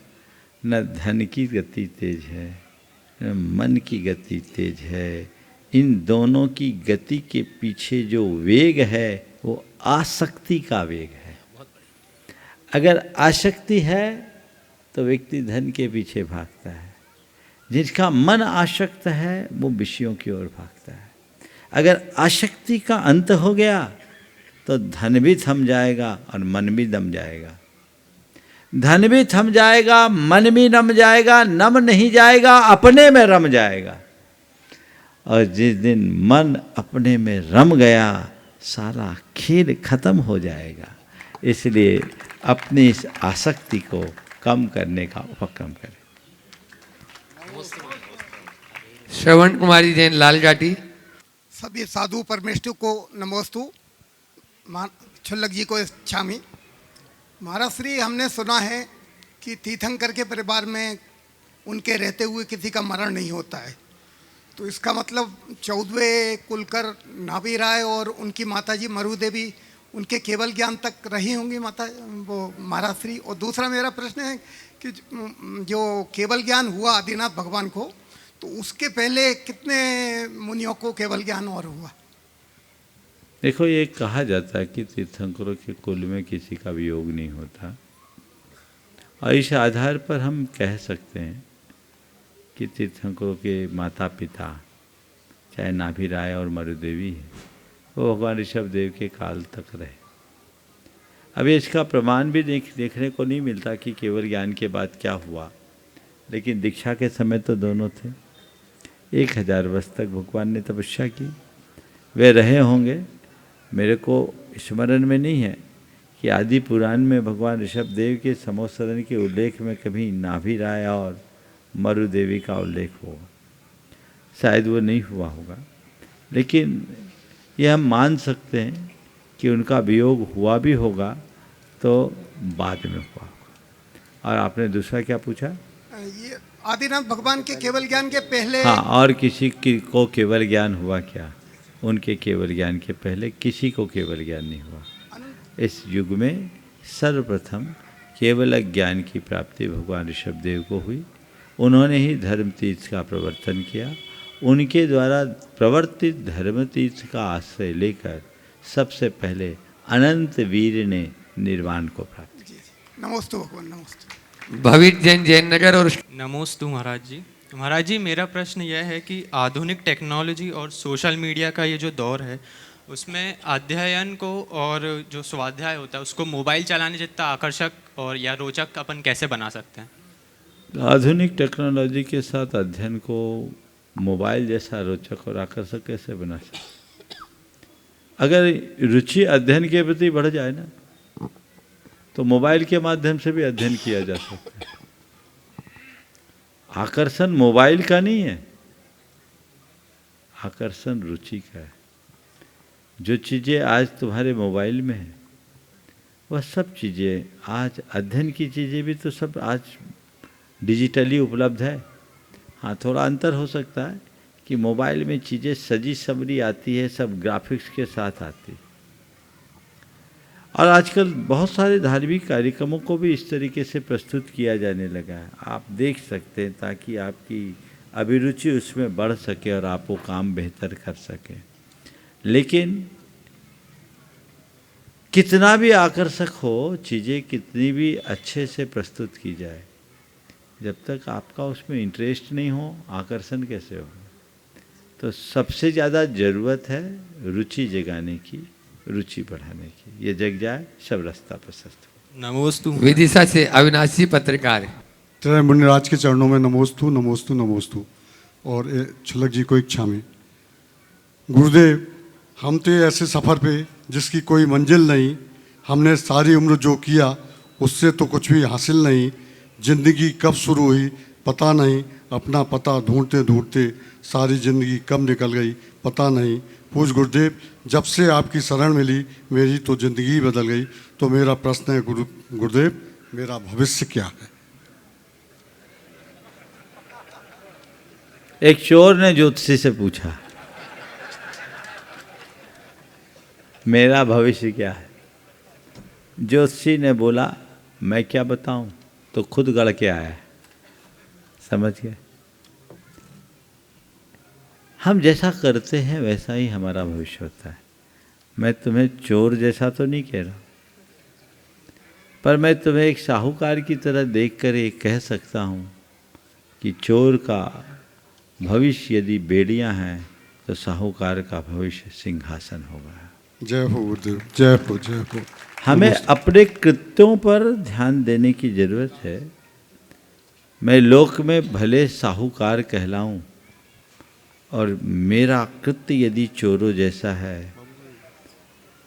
न धन की गति तेज है न मन की गति तेज है। इन दोनों की गति के पीछे जो वेग है वो आसक्ति का वेग है। अगर आसक्ति है तो व्यक्ति धन के पीछे भागता है, जिसका मन आसक्त है वो विषयों की ओर भागता है। अगर आसक्ति का अंत हो गया तो धन भी थम जाएगा और मन भी दम जाएगा। धन भी थम जाएगा, मन भी नम जाएगा, नम नहीं जाएगा, अपने में रम जाएगा। और जिस दिन मन अपने में रम गया सारा खेल खत्म हो जाएगा। इसलिए अपनी इस आसक्ति को कम करने का उपक्रम करें। श्रवण कुमारी जैन लाल जाटी। सभी साधु परमेष्ठु को नमोस्तु। छुल्लक जी को इच्छामी। महाराज श्री, हमने सुना है कि तीर्थंकर के परिवार में उनके रहते हुए किसी का मरण नहीं होता है, तो इसका मतलब 14वें कुलकर नाभि राय और उनकी माताजी मरु देवी उनके केवल ज्ञान तक रही होंगी वो महाराज श्री। और दूसरा मेरा प्रश्न है कि जो केवल ज्ञान हुआ आदिनाथ भगवान को, तो उसके पहले कितने मुनियों को केवल ज्ञान और हुआ? देखो, ये कहा जाता है कि तीर्थंकरों के कुल में किसी का वियोग नहीं होता, और इस आधार पर हम कह सकते हैं कि तीर्थंकरों के माता पिता चाहे नाभि राय और मरुदेवी है, वो भगवान ऋषभ देव के काल तक रहे। अभी इसका प्रमाण भी देखने को नहीं मिलता कि केवल ज्ञान के बाद क्या हुआ, लेकिन दीक्षा के समय तो दोनों थे। 1000 वर्ष तक भगवान ने तपस्या की, वे रहे होंगे। मेरे को स्मरण में नहीं है कि आदि पुराण में भगवान ऋषभ देव के समोत्सरण के उल्लेख में कभी नाभि राय और मरु देवी का उल्लेख होगा, शायद वो नहीं हुआ होगा। लेकिन यह हम मान सकते हैं कि उनका वियोग हुआ भी होगा तो बाद में हुआ होगा। और आपने दूसरा क्या पूछा? ये आदिनाथ भगवान के केवल ज्ञान के पहले। हाँ, और किसी को केवल ज्ञान हुआ क्या? उनके केवल ज्ञान के पहले किसी को केवल ज्ञान नहीं हुआ। इस युग में सर्वप्रथम केवल ज्ञान की प्राप्ति भगवान ऋषभ देव को हुई। उन्होंने ही धर्म तीर्थ का प्रवर्तन किया। उनके द्वारा प्रवर्तित धर्म तीर्थ का आश्रय लेकर सबसे पहले अनंत वीर ने निर्वाण को प्राप्त किया। नमोस्तु भगवान, नमोस्तु। भवित जैन, जैन नगर। और नमोस्तु महाराज जी। महाराज जी, मेरा प्रश्न यह है कि आधुनिक टेक्नोलॉजी और सोशल मीडिया का ये जो दौर है, उसमें अध्ययन को और जो स्वाध्याय होता है उसको मोबाइल चलाने जितना आकर्षक और या रोचक अपन कैसे बना सकते हैं? आधुनिक टेक्नोलॉजी के साथ अध्ययन को मोबाइल जैसा रोचक और आकर्षक कैसे बना सकते? अगर रुचि अध्ययन के प्रति बढ़ जाए ना, तो मोबाइल के माध्यम से भी अध्ययन किया जा सकता है। आकर्षण मोबाइल का नहीं है, आकर्षण रुचि का है। जो चीज़ें आज तुम्हारे मोबाइल में है वह सब चीज़ें आज अध्ययन की चीज़ें भी तो सब आज डिजिटली उपलब्ध है। हाँ, थोड़ा अंतर हो सकता है कि मोबाइल में चीज़ें सजी सबरी आती है, सब ग्राफिक्स के साथ आती है। और आजकल बहुत सारे धार्मिक कार्यक्रमों को भी इस तरीके से प्रस्तुत किया जाने लगा है। आप देख सकते हैं ताकि आपकी अभिरुचि उसमें बढ़ सके और आप वो काम बेहतर कर सकें। लेकिन कितना भी आकर्षक हो, चीज़ें कितनी भी अच्छे से प्रस्तुत की जाए, जब तक आपका उसमें इंटरेस्ट नहीं हो, आकर्षण कैसे होगा? तो सबसे ज़्यादा ज़रूरत है रुचि जगाने की, रुचि बढ़ाने की। ये जग जाए, सब रास्ता प्रशस्त हो। नमोस्तु। विदिशा से अविनाश जी पत्रकार। तेरे मुनिराज के चरणों में नमोस्तु, नमोस्तु, नमोस्तु। और छुलक जी को इच्छा में। गुरुदेव, हम तो ऐसे सफ़र पे जिसकी कोई मंजिल नहीं, हमने सारी उम्र जो किया उससे तो कुछ भी हासिल नहीं। ज़िंदगी कब शुरू हुई पता नहीं, अपना पता ढूंढते ढूंढते सारी ज़िंदगी कब निकल गई पता नहीं। पूज गुरुदेव, जब से आपकी शरण मिली मेरी तो ज़िंदगी बदल गई। तो मेरा प्रश्न है गुरुदेव, मेरा भविष्य क्या है? एक चोर ने ज्योतिषी से पूछा, मेरा भविष्य क्या है? ज्योतिषी ने बोला, मैं क्या बताऊं, तो खुद गढ़ के आया है। समझ गए? हम जैसा करते हैं वैसा ही हमारा भविष्य होता है। मैं तुम्हें चोर जैसा तो नहीं कह रहा, पर मैं तुम्हें एक साहूकार की तरह देखकर ये कह सकता हूँ कि चोर का भविष्य यदि बेड़ियाँ हैं तो साहूकार का भविष्य सिंहासन होगा। जय हो गुरुदेव, जय हो, जय हो। हमें अपने कृत्यों पर ध्यान देने की जरूरत है। मैं लोक में भले साहूकार कहलाऊं और मेरा कृत्य यदि चोरों जैसा है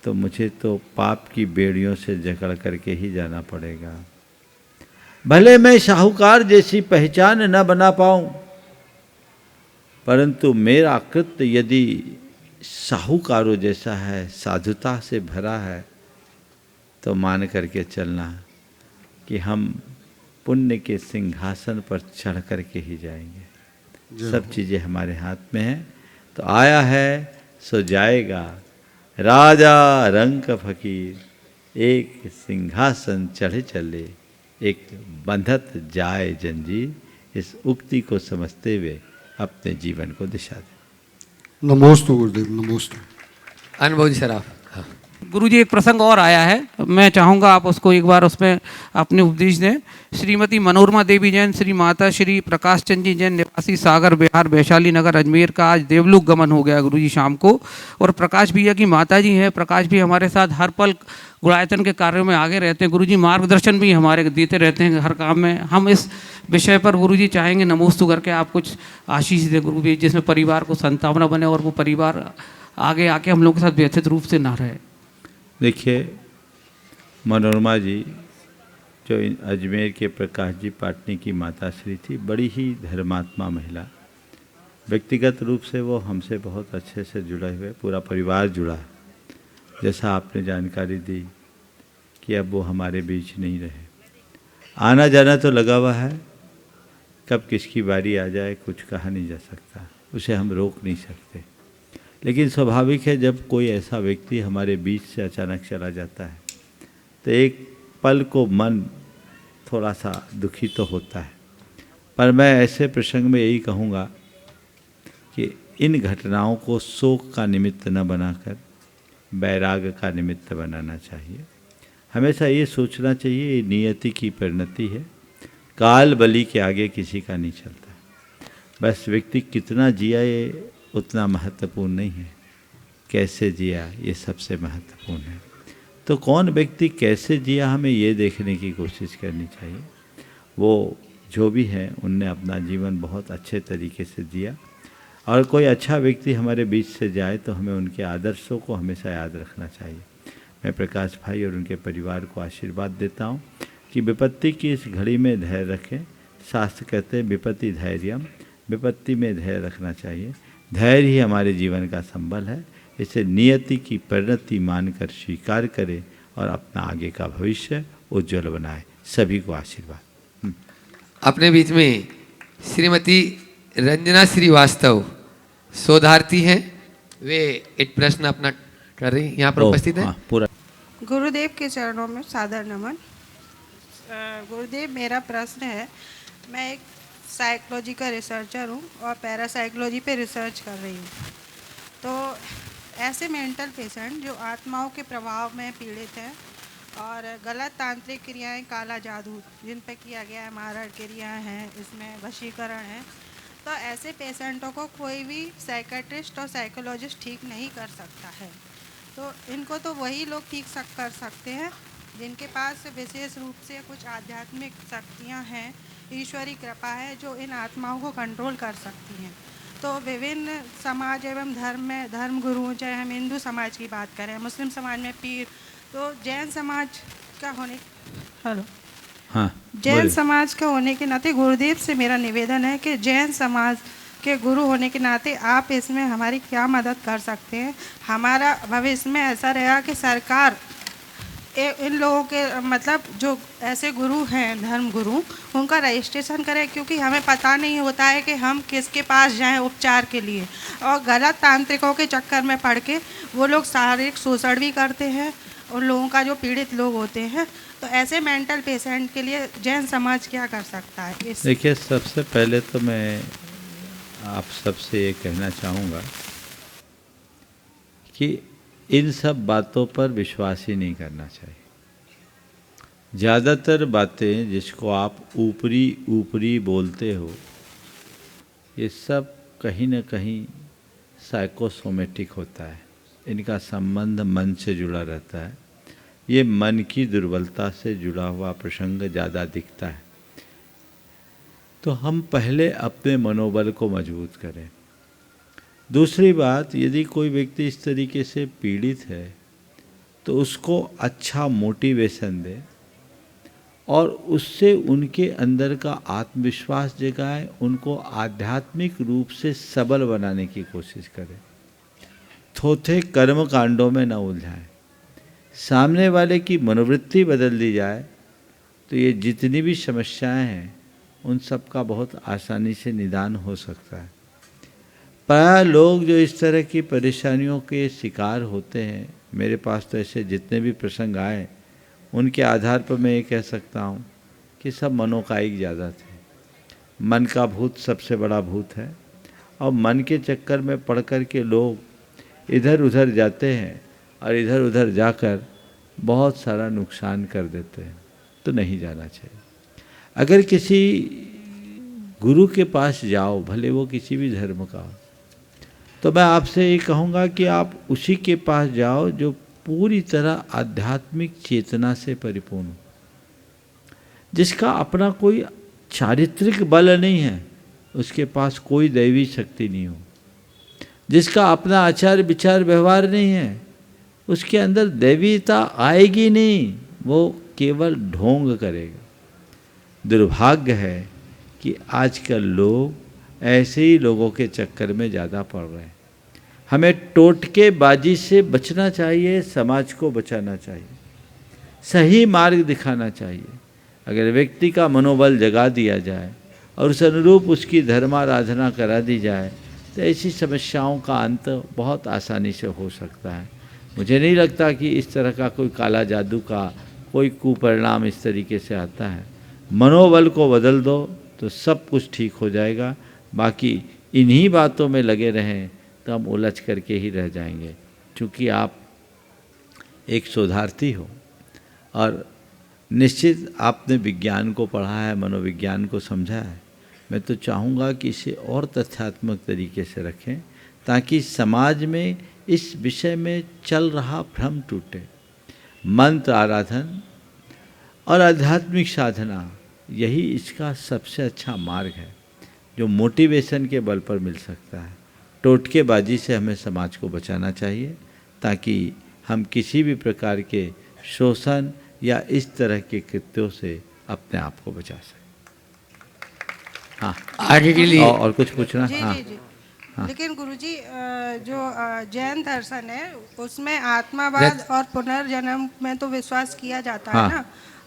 तो मुझे तो पाप की बेड़ियों से जकड़ करके ही जाना पड़ेगा। भले मैं साहूकार जैसी पहचान न बना पाऊं, परंतु मेरा कृत्य यदि साहूकारों जैसा है, साधुता से भरा है, तो मान करके चलना कि हम पुण्य के सिंहासन पर चढ़ करके ही जाएंगे। सब चीज़ें हमारे हाथ में हैं। तो आया है सो जाएगा, राजा रंक फकीर, एक सिंहासन चढ़े चले, एक बंधत जाए जंजीर। इस उक्ति को समझते हुए अपने जीवन को दिशा दें। नमोस्तु गुरुदेव, नमोस्तु। अनुभव शराफ। गुरुजी, एक प्रसंग और आया है, मैं चाहूँगा आप उसको एक बार उसमें अपने उपदेश दें। श्रीमती मनोरमा देवी जैन, श्री माता श्री प्रकाश चंद जी जैन, निवासी सागर बिहार, वैशाली नगर, अजमेर का आज देवलोक गमन हो गया गुरुजी शाम को। और प्रकाश भैया की माता जी हैं, प्रकाश भी हमारे साथ हर पल गुणायतन के कार्यों में आगे रहते हैं। गुरुजी मार्गदर्शन भी हमारे देते रहते हैं हर काम में। हम इस विषय पर गुरुजी चाहेंगे नमोस्तु करके आप कुछ आशीष दें गुरु जी, जिसमें परिवार को संतावना बने और वो परिवार आगे आके हम लोग के साथ व्यथित रूप से ना रहे। देखिए, मनोरमा जी जो अजमेर के प्रकाश जी पाटनी की माता श्री थी, बड़ी ही धर्मात्मा महिला। व्यक्तिगत रूप से वो हमसे बहुत अच्छे से जुड़े हुए, पूरा परिवार जुड़ा। जैसा आपने जानकारी दी कि अब वो हमारे बीच नहीं रहे। आना जाना तो लगा हुआ है, कब किसकी बारी आ जाए कुछ कहा नहीं जा सकता, उसे हम रोक नहीं सकते। लेकिन स्वाभाविक है, जब कोई ऐसा व्यक्ति हमारे बीच से अचानक चला जाता है तो एक पल को मन थोड़ा सा दुखी तो होता है। पर मैं ऐसे प्रसंग में यही कहूँगा कि इन घटनाओं को शोक का निमित्त न बनाकर बैराग का निमित्त बनाना चाहिए। हमेशा ये सोचना चाहिए ये नियति की परिणति है, काल बलि के आगे किसी का नहीं चलता। बस व्यक्ति कितना जिया ये उतना महत्वपूर्ण नहीं है, कैसे जिया ये सबसे महत्वपूर्ण है। तो कौन व्यक्ति कैसे जिया हमें ये देखने की कोशिश करनी चाहिए। वो जो भी हैं उनने अपना जीवन बहुत अच्छे तरीके से जिया, और कोई अच्छा व्यक्ति हमारे बीच से जाए तो हमें उनके आदर्शों को हमेशा याद रखना चाहिए। मैं प्रकाश भाई और उनके परिवार को आशीर्वाद देता हूँ कि विपत्ति की इस घड़ी में धैर्य रखें। शास्त्र कहते हैं विपत्ति धैर्यम, विपत्ति में धैर्य रखना चाहिए। धैर्य ही हमारे जीवन का संबल है। इसे नियति की परिणति मानकर स्वीकार करें और अपना आगे का भविष्य उज्जवल बनाए। सभी को आशीर्वाद। अपने बीच में श्रीमती रंजना श्रीवास्तव शोधार्थी हैं, वे एक प्रश्न अपना कर रही यहाँ पर उपस्थित है। पूरा गुरुदेव के चरणों में सादर नमन। गुरुदेव, मेरा प्रश्न है, मैं एक साइकोलॉजी का रिसर्चर हूँ और पैरासाइकोलॉजी पे रिसर्च कर रही हूँ। तो ऐसे मेंटल पेशेंट जो आत्माओं के प्रभाव में पीड़ित हैं और गलत तांत्रिक क्रियाएं, काला जादू जिन पे किया गया है, मारण क्रियाएं हैं, इसमें वशीकरण है, तो ऐसे पेशेंटों को कोई भी साइकेट्रिस्ट और साइकोलॉजिस्ट ठीक नहीं कर सकता है। तो इनको तो वही लोग ठीक कर सकते हैं जिनके पास विशेष रूप से कुछ आध्यात्मिक शक्तियाँ हैं, ईश्वरी कृपा है जो इन आत्माओं को कंट्रोल कर सकती हैं। तो विभिन्न समाज एवं धर्म में धर्म गुरु, चाहे हम हिंदू समाज की बात करें, मुस्लिम समाज में पीर, तो जैन समाज का होने जैन समाज का होने के नाते गुरुदेव से मेरा निवेदन है कि जैन समाज के गुरु होने के नाते आप इसमें हमारी क्या मदद कर सकते हैं। हमारा भविष्य में ऐसा रहेगा कि सरकार इन लोगों के मतलब जो ऐसे गुरु हैं, धर्म गुरु, उनका रजिस्ट्रेशन करें, क्योंकि हमें पता नहीं होता है कि हम किसके पास जाएं उपचार के लिए, और गलत तांत्रिकों के चक्कर में पड़ के वो लोग शारीरिक शोषण भी करते हैं उन लोगों का जो पीड़ित लोग होते हैं। तो ऐसे मेंटल पेशेंट के लिए जैन समाज क्या कर सकता है? देखिए, सबसे पहले तो मैं आप सबसे ये कहना चाहूँगा कि इन सब बातों पर विश्वास ही नहीं करना चाहिए। ज़्यादातर बातें जिसको आप ऊपरी ऊपरी बोलते हो, ये सब कहीं ना कहीं साइकोसोमेटिक होता है। इनका संबंध मन से जुड़ा रहता है। ये मन की दुर्बलता से जुड़ा हुआ प्रसंग ज़्यादा दिखता है। तो हम पहले अपने मनोबल को मजबूत करें। दूसरी बात, यदि कोई व्यक्ति इस तरीके से पीड़ित है तो उसको अच्छा मोटिवेशन दे और उससे उनके अंदर का आत्मविश्वास जगाए, उनको आध्यात्मिक रूप से सबल बनाने की कोशिश करें। थोथे कर्म कांडों में न उलझाएं। सामने वाले की मनोवृत्ति बदल दी जाए तो ये जितनी भी समस्याएं हैं उन सब का बहुत आसानी से निदान हो सकता है। प्राय लोग जो इस तरह की परेशानियों के शिकार होते हैं, मेरे पास तो ऐसे जितने भी प्रसंग आए उनके आधार पर मैं ये कह सकता हूँ कि सब मनोकायिक ज़्यादा थे। मन का भूत सबसे बड़ा भूत है और मन के चक्कर में पड़ कर के लोग इधर उधर जाते हैं और इधर उधर जाकर बहुत सारा नुकसान कर देते हैं। तो नहीं जाना चाहिए। अगर किसी गुरु के पास जाओ, भले वो किसी भी धर्म का हो, तो मैं आपसे ये कहूँगा कि आप उसी के पास जाओ जो पूरी तरह आध्यात्मिक चेतना से परिपूर्ण हो, जिसका अपना कोई चारित्रिक बल नहीं है, उसके पास कोई दैवी शक्ति नहीं हो, जिसका अपना आचार विचार व्यवहार नहीं है, उसके अंदर दैवीता आएगी नहीं, वो केवल ढोंग करेगा। दुर्भाग्य है कि आजकल लोग ऐसे ही लोगों के चक्कर में ज़्यादा पड़ रहे हैं। हमें टोटकेबाजी से बचना चाहिए, समाज को बचाना चाहिए, सही मार्ग दिखाना चाहिए। अगर व्यक्ति का मनोबल जगा दिया जाए और उस अनुरूप उसकी धर्माराधना करा दी जाए तो ऐसी समस्याओं का अंत बहुत आसानी से हो सकता है। मुझे नहीं लगता कि इस तरह का कोई काला जादू का कोई कुपरिणाम इस तरीके से आता है। मनोबल को बदल दो तो सब कुछ ठीक हो जाएगा। बाकी इन्हीं बातों में लगे रहें तो हम उलझ करके ही रह जाएंगे। क्योंकि आप एक शोधार्थी हो। और निश्चित आपने विज्ञान को पढ़ा है, मनोविज्ञान को समझा है। मैं तो चाहूँगा कि इसे और तथ्यात्मक तरीके से रखें ताकि समाज में इस विषय में चल रहा भ्रम टूटे। मंत्र आराधन और आध्यात्मिक साधना यही इसका सबसे अच्छा मार्ग है जो मोटिवेशन के बल पर मिल सकता है। टोटकेबाजी से हमें समाज को बचाना चाहिए ताकि हम किसी भी प्रकार के शोषण या इस तरह के कृत्यों से अपने आप को बचा सकें। हाँ, आगे के लिए और कुछ पूछना? जी, हाँ, जी, जी। हाँ। लेकिन गुरुजी जो जैन दर्शन है उसमें आत्मावाद और पुनर्जन्म में तो विश्वास किया जाता हाँ। है ना,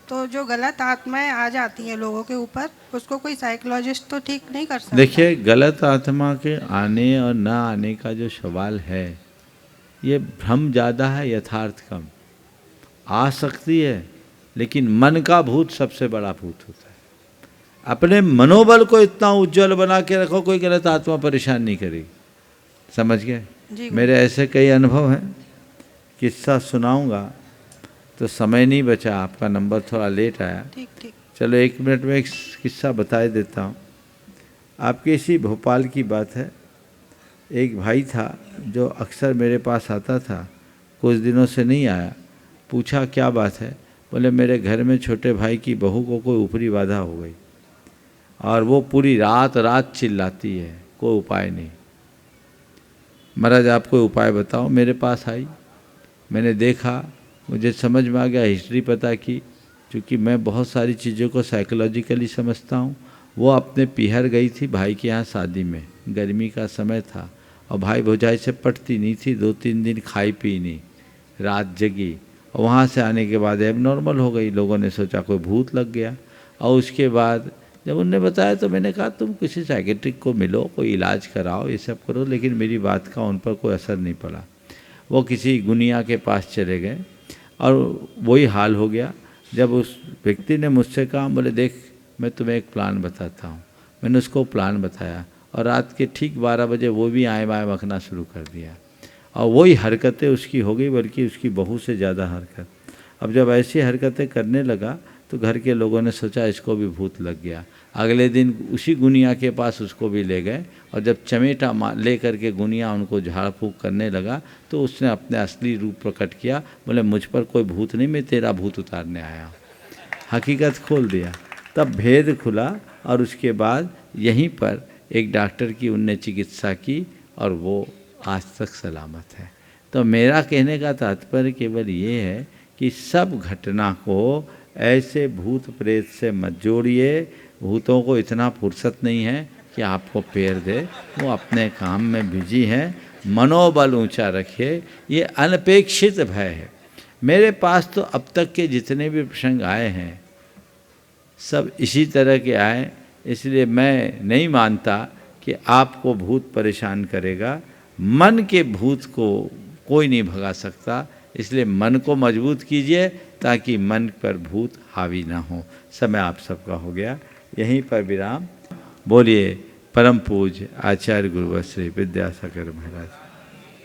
तो जो गलत आत्माएं आ जाती हैं लोगों के ऊपर उसको कोई साइकोलॉजिस्ट तो ठीक नहीं कर सकता। देखिए, गलत आत्मा के आने और ना आने का जो सवाल है ये भ्रम ज़्यादा है, यथार्थ कम। आ सकती है लेकिन मन का भूत सबसे बड़ा भूत होता है। अपने मनोबल को इतना उज्जवल बना के रखो, कोई गलत आत्मा परेशान नहीं करेगी। समझ गए? मेरे ऐसे कई अनुभव हैं, किस्सा सुनाऊंगा तो समय नहीं बचा, आपका नंबर थोड़ा लेट आया। ठीक ठीक। चलो 1 मिनट में एक किस्सा बता देता हूँ। आपके इसी भोपाल की बात है। एक भाई था जो अक्सर मेरे पास आता था, कुछ दिनों से नहीं आया। पूछा क्या बात है? बोले मेरे घर में छोटे भाई की बहू को कोई ऊपरी बाधा हो गई और वो पूरी रात चिल्लाती है, कोई उपाय नहीं। महाराज आप कोई उपाय बताओ। मेरे पास आई, मैंने देखा, मुझे समझ में आ गया, हिस्ट्री पता की, क्योंकि मैं बहुत सारी चीज़ों को साइकोलॉजिकली समझता हूँ। वो अपने पीहर गई थी भाई के यहाँ शादी में, गर्मी का समय था और भाई भौजाई से पटती नहीं थी। 2-3 दिन खाई पी नहीं, रात जगी और वहाँ से आने के बाद एब नॉर्मल हो गई। लोगों ने सोचा कोई भूत लग गया। और उसके बाद जब उनने बताया तो मैंने कहा तुम किसी साइकेट्रिक को मिलो, कोई इलाज कराओ, ये सब करो। लेकिन मेरी बात का उन पर कोई असर नहीं पड़ा। वो किसी गुनिया के पास चले गए और वही हाल हो गया। जब उस व्यक्ति ने मुझसे कहा, बोले देख मैं तुम्हें एक प्लान बताता हूँ। मैंने उसको प्लान बताया और रात के ठीक 12 बजे वो भी आए बाएँ बकना शुरू कर दिया और वही हरकतें उसकी हो गई, बल्कि उसकी बहू से ज़्यादा हरकत। अब जब ऐसी हरकतें करने लगा तो घर के लोगों ने सोचा इसको भी भूत लग गया। अगले दिन उसी गुनिया के पास उसको भी ले गए और जब चमेटा ले करके गुनिया उनको झाड़ फूँक करने लगा तो उसने अपने असली रूप प्रकट किया। बोले मुझ पर कोई भूत नहीं, मैं तेरा भूत उतारने आया हूँ। हकीकत खोल दिया, तब भेद खुला और उसके बाद यहीं पर एक डॉक्टर की उनने चिकित्सा की और वो आज तक सलामत है। तो मेरा कहने का तात्पर्य केवल ये है कि सब घटना को ऐसे भूत प्रेत से मत जोड़िए। भूतों को इतना फुर्सत नहीं है कि आपको पैर दे, वो अपने काम में बिजी हैं। मनोबल ऊंचा रखिए, ये अनपेक्षित भय है। मेरे पास तो अब तक के जितने भी प्रसंग आए हैं सब इसी तरह के आए, इसलिए मैं नहीं मानता कि आपको भूत परेशान करेगा। मन के भूत को कोई नहीं भगा सकता, इसलिए मन को मजबूत कीजिए ताकि मन पर भूत हावी ना हो। समय आप सबका हो गया, यहीं पर विराम। बोलिए परम पूज्य आचार्य गुरुवर श्री विद्यासागर महाराज।